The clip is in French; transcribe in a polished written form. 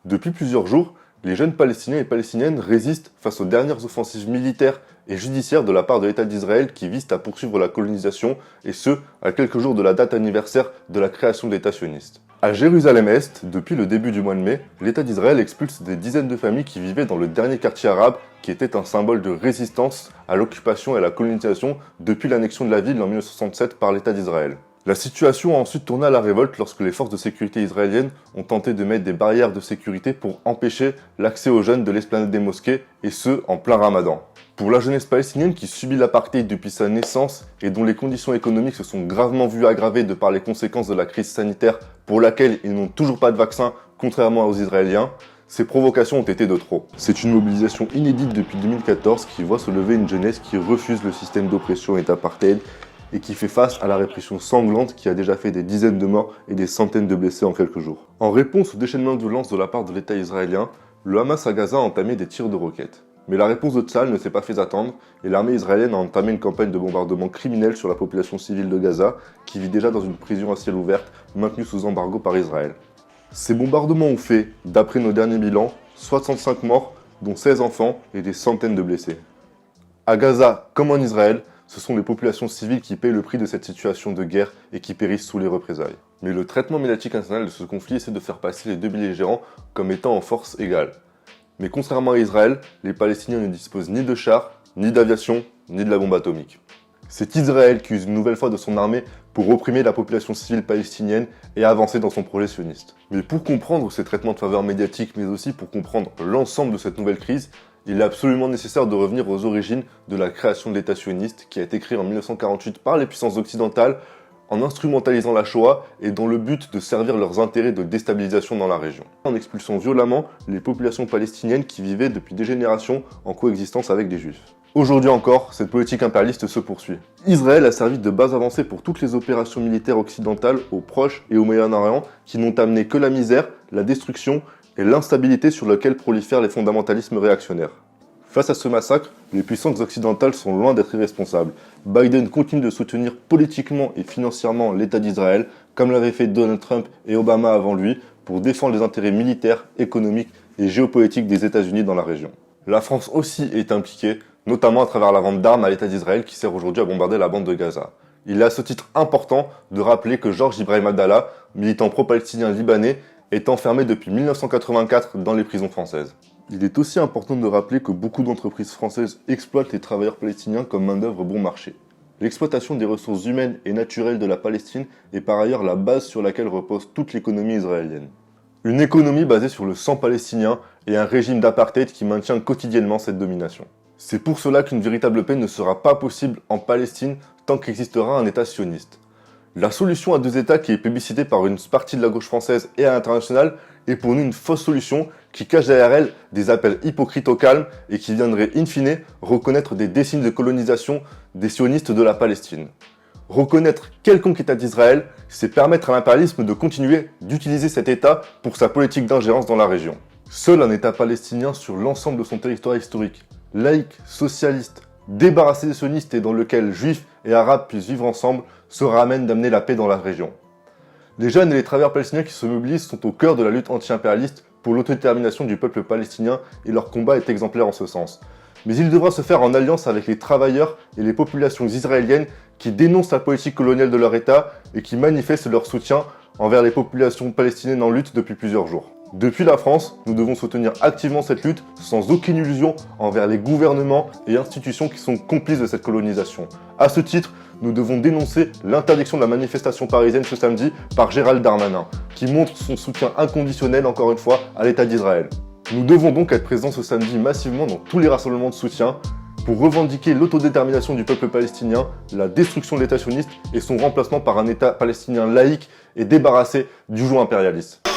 Depuis plusieurs jours, les jeunes Palestiniens et Palestiniennes résistent face aux dernières offensives militaires et judiciaires de la part de l'État d'Israël qui visent à poursuivre la colonisation, et ce, à quelques jours de la date anniversaire de la création de l'État sioniste. À Jérusalem-Est, depuis le début du mois de mai, l'État d'Israël expulse des dizaines de familles qui vivaient dans le dernier quartier arabe, qui était un symbole de résistance à l'occupation et à la colonisation depuis l'annexion de la ville en 1967 par l'État d'Israël. La situation a ensuite tourné à la révolte lorsque les forces de sécurité israéliennes ont tenté de mettre des barrières de sécurité pour empêcher l'accès aux jeunes de l'esplanade des mosquées, et ce, en plein ramadan. Pour la jeunesse palestinienne qui subit l'apartheid depuis sa naissance et dont les conditions économiques se sont gravement vues aggravées de par les conséquences de la crise sanitaire pour laquelle ils n'ont toujours pas de vaccin, contrairement aux Israéliens, ces provocations ont été de trop. C'est une mobilisation inédite depuis 2014 qui voit se lever une jeunesse qui refuse le système d'oppression et d'apartheid et qui fait face à la répression sanglante qui a déjà fait des dizaines de morts et des centaines de blessés en quelques jours. En réponse au déchaînement de violence de la part de l'État israélien, le Hamas à Gaza a entamé des tirs de roquettes. Mais la réponse de Tsahal ne s'est pas fait attendre et l'armée israélienne a entamé une campagne de bombardement criminel sur la population civile de Gaza qui vit déjà dans une prison à ciel ouvert maintenue sous embargo par Israël. Ces bombardements ont fait, d'après nos derniers bilans, 65 morts, dont 16 enfants et des centaines de blessés. À Gaza, comme en Israël, ce sont les populations civiles qui payent le prix de cette situation de guerre et qui périssent sous les représailles. Mais le traitement médiatique international de ce conflit essaie de faire passer les deux belligérants comme étant en force égale. Mais contrairement à Israël, les Palestiniens ne disposent ni de chars, ni d'aviation, ni de la bombe atomique. C'est Israël qui use une nouvelle fois de son armée pour opprimer la population civile palestinienne et avancer dans son projet sioniste. Mais pour comprendre ces traitements de faveur médiatique, mais aussi pour comprendre l'ensemble de cette nouvelle crise, il est absolument nécessaire de revenir aux origines de la création de l'État sioniste qui a été créé en 1948 par les puissances occidentales en instrumentalisant la Shoah et dans le but de servir leurs intérêts de déstabilisation dans la région. En expulsant violemment les populations palestiniennes qui vivaient depuis des générations en coexistence avec des juifs. Aujourd'hui encore, cette politique impérialiste se poursuit. Israël a servi de base avancée pour toutes les opérations militaires occidentales au Proche et au Moyen-Orient qui n'ont amené que la misère, la destruction et l'instabilité sur laquelle prolifèrent les fondamentalismes réactionnaires. Face à ce massacre, les puissances occidentales sont loin d'être irresponsables. Biden continue de soutenir politiquement et financièrement l'État d'Israël, comme l'avaient fait Donald Trump et Obama avant lui, pour défendre les intérêts militaires, économiques et géopolitiques des États-Unis dans la région. La France aussi est impliquée, notamment à travers la vente d'armes à l'État d'Israël qui sert aujourd'hui à bombarder la bande de Gaza. Il est à ce titre important de rappeler que Georges Ibrahim Abdallah, militant pro-palestinien libanais, est enfermé depuis 1984 dans les prisons françaises. Il est aussi important de rappeler que beaucoup d'entreprises françaises exploitent les travailleurs palestiniens comme main-d'œuvre bon marché. L'exploitation des ressources humaines et naturelles de la Palestine est par ailleurs la base sur laquelle repose toute l'économie israélienne. Une économie basée sur le sang palestinien et un régime d'apartheid qui maintient quotidiennement cette domination. C'est pour cela qu'une véritable paix ne sera pas possible en Palestine tant qu'existera un État sioniste. La solution à deux États qui est plébiscitée par une partie de la gauche française et à l'international est pour nous une fausse solution qui cache derrière elle des appels hypocrites au calme et qui viendrait in fine reconnaître des décennies de colonisation des sionistes de la Palestine. Reconnaître quelconque État d'Israël, c'est permettre à l'impérialisme de continuer d'utiliser cet État pour sa politique d'ingérence dans la région. Seul un État palestinien sur l'ensemble de son territoire historique, laïque, socialiste, débarrassé des sionistes et dans lequel juifs et arabes puissent vivre ensemble, sera à même d'amener la paix dans la région. Les jeunes et les travailleurs palestiniens qui se mobilisent sont au cœur de la lutte anti-impérialiste pour l'autodétermination du peuple palestinien et leur combat est exemplaire en ce sens. Mais il devra se faire en alliance avec les travailleurs et les populations israéliennes qui dénoncent la politique coloniale de leur État et qui manifestent leur soutien envers les populations palestiniennes en lutte depuis plusieurs jours. Depuis la France, nous devons soutenir activement cette lutte sans aucune illusion envers les gouvernements et institutions qui sont complices de cette colonisation. À ce titre, nous devons dénoncer l'interdiction de la manifestation parisienne ce samedi par Gérald Darmanin, qui montre son soutien inconditionnel, encore une fois, à l'État d'Israël. Nous devons donc être présents ce samedi massivement dans tous les rassemblements de soutien pour revendiquer l'autodétermination du peuple palestinien, la destruction de l'État sioniste et son remplacement par un État palestinien laïque et débarrassé du joug impérialiste.